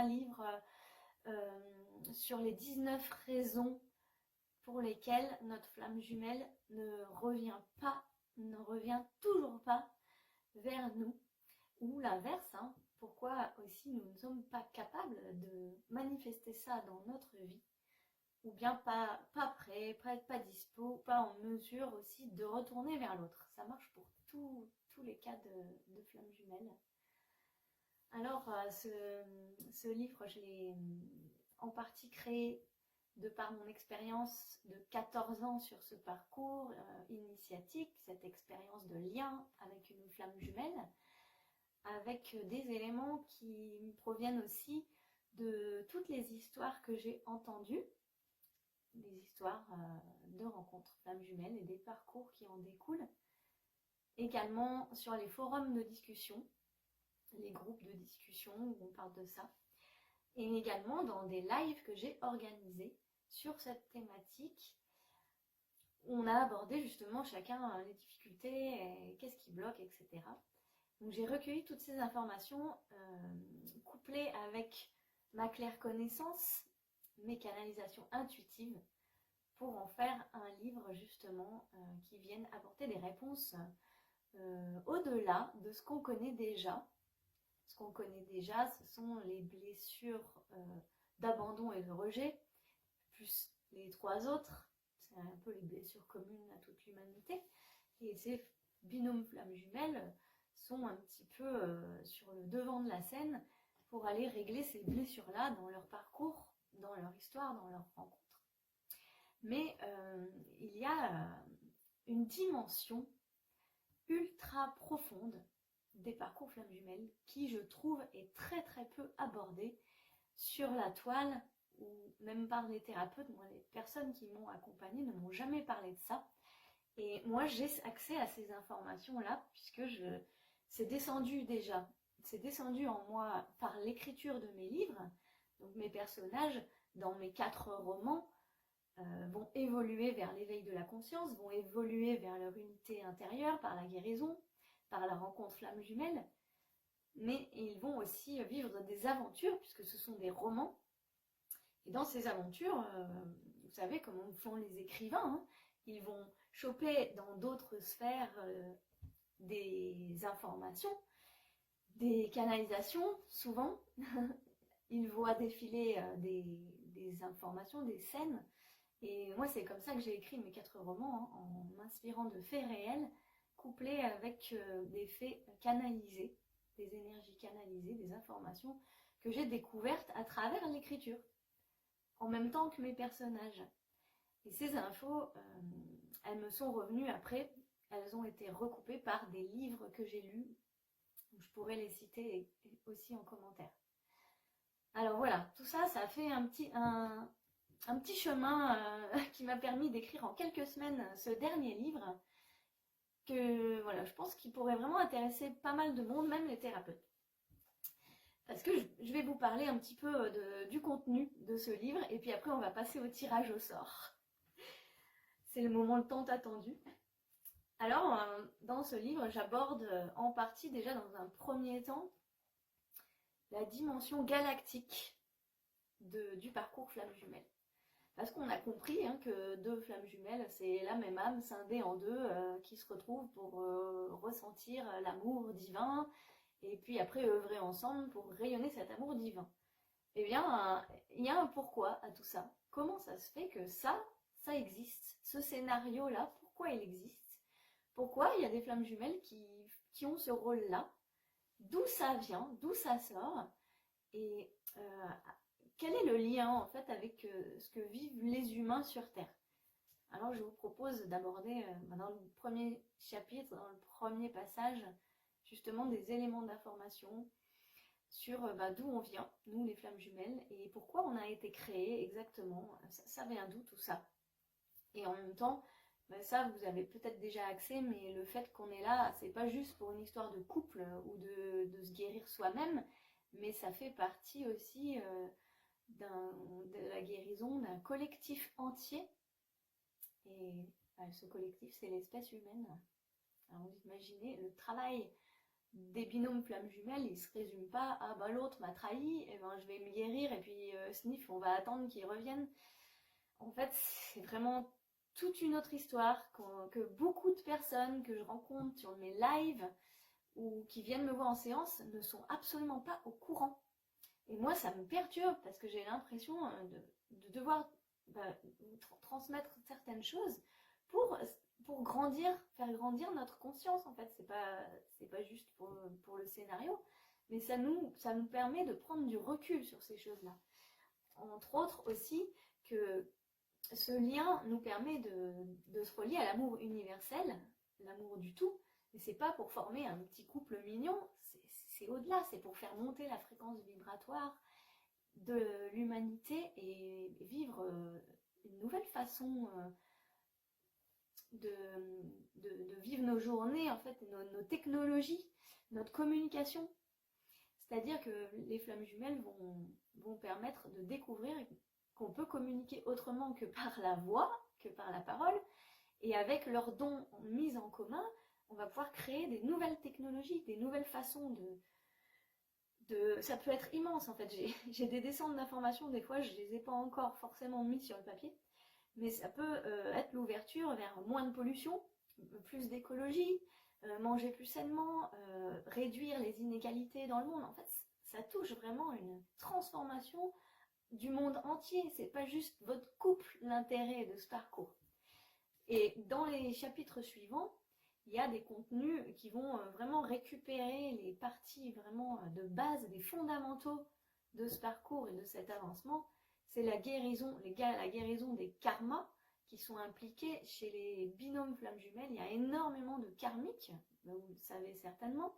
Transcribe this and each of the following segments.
livre sur les 19 raisons pour lesquelles notre flamme jumelle ne revient toujours pas vers nous, ou l'inverse, hein, pourquoi aussi nous ne sommes pas capables de manifester ça dans notre vie, ou bien pas prêt, pas dispo, pas en mesure aussi de retourner vers l'autre. Ça marche pour tous les cas de flamme jumelle. Alors ce livre, je l'ai en partie créé de par mon expérience de 14 ans sur ce parcours initiatique, cette expérience de lien avec une flamme jumelle, avec des éléments qui proviennent aussi de toutes les histoires que j'ai entendues, des histoires de rencontres flammes jumelles et des parcours qui en découlent. Également sur les forums de discussion, les groupes de discussion où on parle de ça, et également dans des lives que j'ai organisés sur cette thématique. On a abordé justement chacun les difficultés, qu'est-ce qui bloque, etc. Donc j'ai recueilli toutes ces informations couplées avec ma claire connaissance, mes canalisations intuitives, pour en faire un livre justement qui vienne apporter des réponses au-delà de ce qu'on connaît déjà. Ce qu'on connaît déjà, ce sont les blessures d'abandon et de rejet, plus les 3 autres, c'est un peu les blessures communes à toute l'humanité. Et ces binômes flammes jumelles sont un petit peu sur le devant de la scène pour aller régler ces blessures-là dans leur parcours, dans leur histoire, dans leur rencontre. Mais il y a une dimension ultra profonde des parcours flammes jumelles qui, je trouve, est très très peu abordée sur la toile ou même par les thérapeutes. Moi, les personnes qui m'ont accompagnée ne m'ont jamais parlé de ça. Et moi, j'ai accès à ces informations-là puisque c'est descendu déjà. C'est descendu en moi par l'écriture de mes livres. Donc mes personnages, dans mes 4 romans, vont évoluer vers l'éveil de la conscience, vont évoluer vers leur unité intérieure, par la guérison, par la rencontre flamme jumelle, mais ils vont aussi vivre des aventures, puisque ce sont des romans. Et dans ces aventures, vous savez comment font les écrivains, hein, ils vont choper dans d'autres sphères des informations, des canalisations, souvent. Ils voient défiler des informations, des scènes. Et moi, c'est comme ça que j'ai écrit mes 4 romans, hein, en m'inspirant de faits réels, couplés avec des faits canalisés, des énergies canalisées, des informations que j'ai découvertes à travers l'écriture, en même temps que mes personnages. Et ces infos, elles me sont revenues après, elles ont été recoupées par des livres que j'ai lus, je pourrais les citer aussi en commentaire. Alors voilà, tout ça, ça a fait un petit chemin qui m'a permis d'écrire en quelques semaines ce dernier livre que voilà, je pense qu'il pourrait vraiment intéresser pas mal de monde, même les thérapeutes. Parce que je vais vous parler un petit peu du contenu de ce livre et puis après on va passer au tirage au sort. C'est le moment tant attendu. Alors, dans ce livre, j'aborde en partie déjà dans un premier temps la dimension galactique du parcours flamme jumelle. Parce qu'on a compris que 2 flammes jumelles, c'est la même âme scindée en 2 qui se retrouvent pour ressentir l'amour divin et puis après œuvrer ensemble pour rayonner cet amour divin. Eh bien, il y a un pourquoi à tout ça. Comment ça se fait que ça existe? Ce scénario-là, pourquoi il existe? Pourquoi il y a des flammes jumelles qui ont ce rôle-là? D'où ça vient? D'où ça sort? Et quel est le lien en fait avec ce que vivent les humains sur Terre? Alors je vous propose d'aborder dans le premier chapitre, dans le premier passage, justement des éléments d'information sur d'où on vient, nous les flammes jumelles, et pourquoi on a été créé exactement, ça vient d'où tout ça. Et en même temps, ça vous avez peut-être déjà accès, mais le fait qu'on est là, c'est pas juste pour une histoire de couple ou de se guérir soi-même, mais ça fait partie aussi de la guérison d'un collectif entier. Et ce collectif, c'est l'espèce humaine. Alors vous imaginez le travail des binômes flammes jumelles, ils se résument pas à bah l'autre m'a trahi, et ben je vais me guérir et puis sniff, on va attendre qu'il revienne. En fait, c'est vraiment toute une autre histoire que beaucoup de personnes que je rencontre sur mes lives ou qui viennent me voir en séance ne sont absolument pas au courant. Et moi, ça me perturbe parce que j'ai l'impression de devoir transmettre certaines choses pour, pour grandir, faire grandir notre conscience. En fait, c'est pas juste pour le scénario, mais ça nous permet de prendre du recul sur ces choses-là. Entre autres aussi que ce lien nous permet de se relier à l'amour universel, l'amour du tout. Et c'est pas pour former un petit couple mignon, c'est au-delà, c'est pour faire monter la fréquence vibratoire de l'humanité et vivre une nouvelle façon de vivre nos journées, en fait, nos technologies, notre communication. C'est-à-dire que les flammes jumelles vont permettre de découvrir qu'on peut communiquer autrement que par la voix, que par la parole, et avec leurs dons mis en commun, on va pouvoir créer des nouvelles technologies, des nouvelles façons ça peut être immense en fait, j'ai des descentes d'informations, des fois je les ai pas encore forcément mis sur le papier, mais ça peut être l'ouverture vers moins de pollution, plus d'écologie, manger plus sainement, réduire les inégalités dans le monde. En fait, ça touche vraiment une transformation du monde entier, c'est pas juste votre couple l'intérêt de ce parcours. Et dans les chapitres suivants, il y a des contenus qui vont vraiment récupérer les parties vraiment de base, des fondamentaux de ce parcours et de cet avancement. C'est la guérison des karmas qui sont impliqués chez les binômes flammes jumelles. Il y a énormément de karmiques, vous le savez certainement.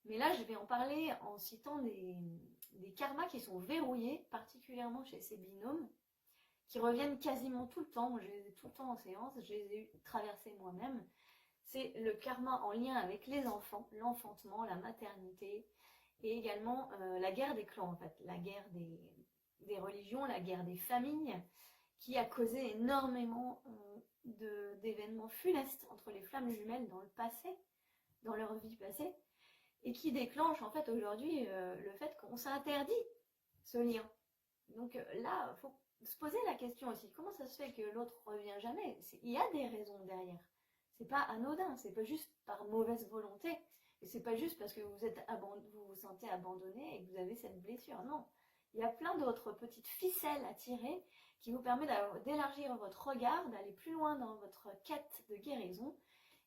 Mais là, je vais en parler en citant des karmas qui sont verrouillés, particulièrement chez ces binômes, qui reviennent quasiment tout le temps. Moi, je les ai tout le temps en séance, je les ai traversés moi-même. C'est le karma en lien avec les enfants, l'enfantement, la maternité, et également la guerre des clans, en fait, la guerre des religions, la guerre des familles, qui a causé énormément d'événements funestes entre les flammes jumelles dans le passé, dans leur vie passée, et qui déclenche en fait aujourd'hui le fait qu'on s'interdit ce lien. Donc là, il faut se poser la question aussi, comment ça se fait que l'autre revient jamais? Il y a des raisons derrière. C'est pas anodin, c'est pas juste par mauvaise volonté, et c'est pas juste parce que vous vous sentez abandonné et que vous avez cette blessure, non. Il y a plein d'autres petites ficelles à tirer qui vous permettent d'élargir votre regard, d'aller plus loin dans votre quête de guérison,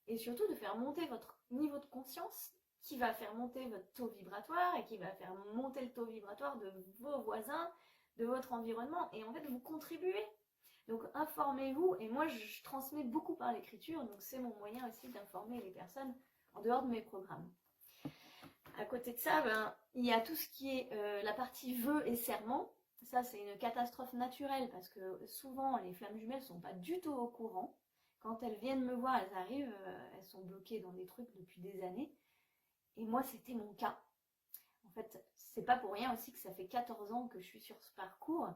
et surtout de faire monter votre niveau de conscience, qui va faire monter votre taux vibratoire, et qui va faire monter le taux vibratoire de vos voisins, de votre environnement, et en fait vous contribuez. Donc informez-vous, et moi je transmets beaucoup par l'écriture, donc c'est mon moyen aussi d'informer les personnes en dehors de mes programmes. À côté de ça, il y a tout ce qui est la partie vœux et serments. Ça c'est une catastrophe naturelle parce que souvent les flammes jumelles ne sont pas du tout au courant. Quand elles viennent me voir, elles arrivent, elles sont bloquées dans des trucs depuis des années. Et moi c'était mon cas. En fait, c'est pas pour rien aussi que ça fait 14 ans que je suis sur ce parcours.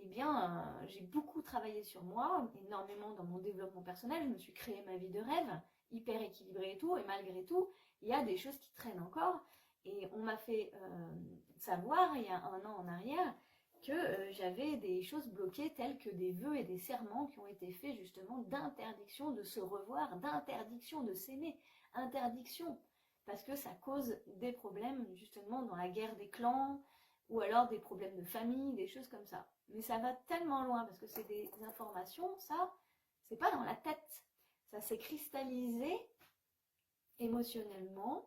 Eh bien, j'ai beaucoup travaillé sur moi, énormément dans mon développement personnel, je me suis créé ma vie de rêve, hyper équilibrée et tout, et malgré tout, il y a des choses qui traînent encore, et on m'a fait savoir, il y a 1 an en arrière, que j'avais des choses bloquées telles que des vœux et des serments qui ont été faits justement d'interdiction de se revoir, d'interdiction de s'aimer, interdiction, parce que ça cause des problèmes justement dans la guerre des clans, ou alors des problèmes de famille, des choses comme ça. Mais ça va tellement loin, parce que c'est des informations, ça, c'est pas dans la tête. Ça s'est cristallisé émotionnellement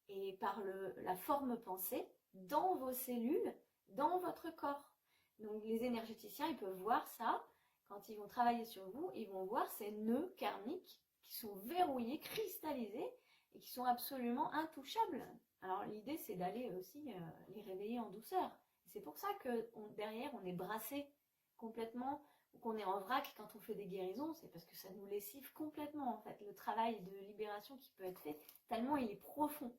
et par la forme pensée dans vos cellules, dans votre corps. Donc les énergéticiens, ils peuvent voir ça. Quand ils vont travailler sur vous, ils vont voir ces nœuds karmiques qui sont verrouillés, cristallisés et qui sont absolument intouchables. Alors l'idée, c'est d'aller aussi les réveiller en douceur. C'est pour ça que derrière, on est brassé complètement, ou qu'on est en vrac quand on fait des guérisons, c'est parce que ça nous lessive complètement, en fait, le travail de libération qui peut être fait, tellement il est profond.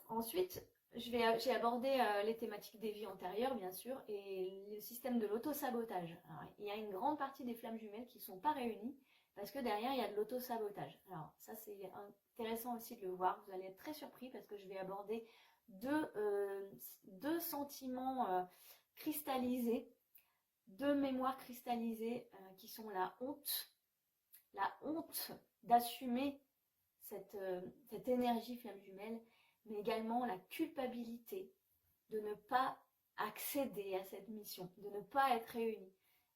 Ensuite, j'ai abordé les thématiques des vies antérieures, bien sûr, et le système de l'auto-sabotage. Il y a une grande partie des flammes jumelles qui ne sont pas réunies, parce que derrière il y a de l'auto-sabotage. Alors ça c'est intéressant aussi de le voir, vous allez être très surpris parce que je vais aborder deux sentiments cristallisés, deux mémoires cristallisées qui sont la honte d'assumer cette énergie flamme jumelle, mais également la culpabilité de ne pas accéder à cette mission, de ne pas être réunis.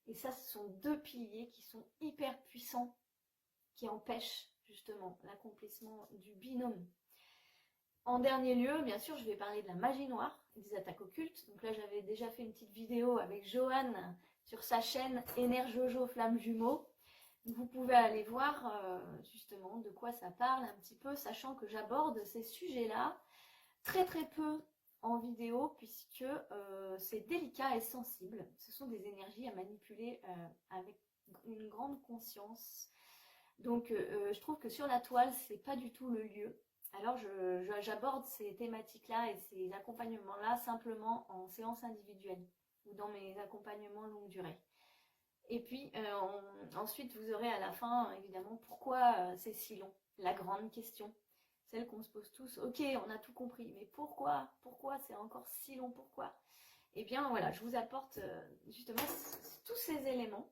Et ça, ce sont deux piliers qui sont hyper puissants, qui empêchent justement l'accomplissement du binôme. En dernier lieu, bien sûr, je vais parler de la magie noire et des attaques occultes. Donc là, j'avais déjà fait une petite vidéo avec Johan sur sa chaîne Énerjojo Flamme Jumeau. Vous pouvez aller voir justement de quoi ça parle un petit peu, sachant que j'aborde ces sujets-là très très peu en vidéo, puisque c'est délicat et sensible. Ce sont des énergies à manipuler avec une grande conscience. Donc je trouve que sur la toile, c'est pas du tout le lieu. Alors j'aborde ces thématiques-là et ces accompagnements-là simplement en séance individuelle ou dans mes accompagnements longue durée. Et puis ensuite vous aurez à la fin évidemment pourquoi c'est si long, la grande question, celle qu'on se pose tous. Ok, on a tout compris, mais pourquoi c'est encore si long, pourquoi? Et bien voilà, je vous apporte justement tous ces éléments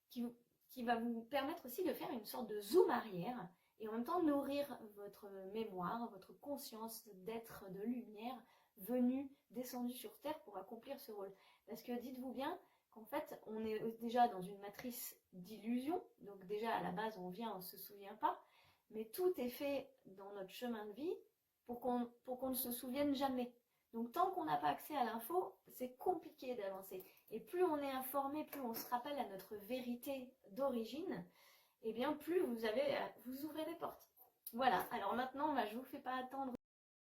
qui va vous permettre aussi de faire une sorte de zoom arrière et en même temps nourrir votre mémoire, votre conscience d'être de lumière venu, descendu sur Terre pour accomplir ce rôle. Parce que dites-vous bien qu'en fait, on est déjà dans une matrice d'illusion, donc déjà à la base on vient, on ne se souvient pas, mais tout est fait dans notre chemin de vie pour qu'on ne se souvienne jamais. Donc tant qu'on n'a pas accès à l'info, c'est compliqué d'avancer. Et plus on est informé, plus on se rappelle à notre vérité d'origine, et bien plus vous ouvrez des portes. Voilà, alors maintenant, je ne vous fais pas attendre.